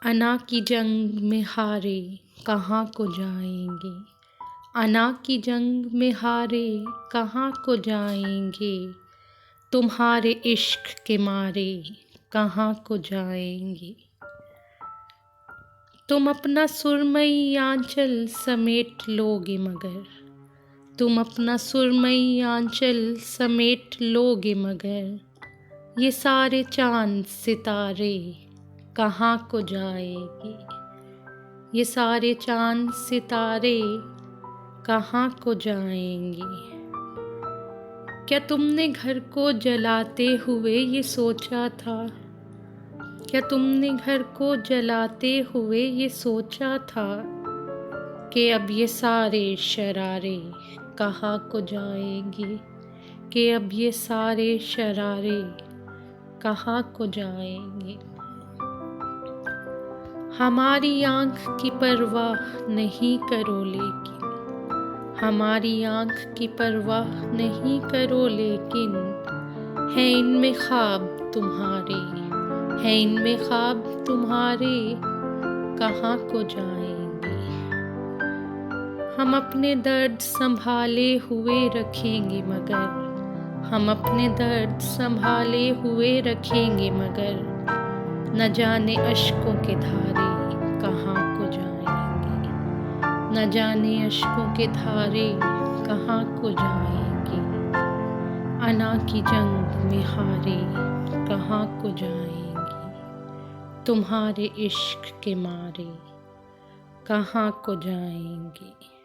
अना की जंग में हारे कहाँ को जाएंगे। अना की जंग में हारे कहाँ को जाएंगे। तुम्हारे इश्क के मारे कहाँ को जाएंगे। तुम अपना सुरमई आंचल समेट लोगे मगर, तुम अपना सुरमई आंचल समेट लोगे मगर, ये सारे चांद सितारे कहाँ को जाएंगे। ये सारे चांद सितारे कहाँ को जाएंगे। क्या तुमने घर को जलाते हुए ये सोचा था, क्या तुमने घर को जलाते हुए ये सोचा था कि अब ये सारे शरारे कहाँ को जाएंगे। कि अब ये सारे शरारे कहाँ को जाएंगे। हमारी आँख की परवाह नहीं करो लेकिन, हमारी आँख की परवाह नहीं करो लेकिन, है इनमें ख्वाब तुम्हारे, है इनमें ख्वाब तुम्हारे कहाँ को जाएंगे। हम अपने दर्द संभाले हुए रखेंगे मगर, हम अपने दर्द संभाले हुए रखेंगे मगर, न जाने अश्कों के धारे कहाँ को जाएंगे। न जाने अश्कों के धारे कहाँ को जाएंगे। अना की जंग में हारे कहाँ को जाएंगे। तुम्हारे इश्क के मारे कहाँ को जाएंगे।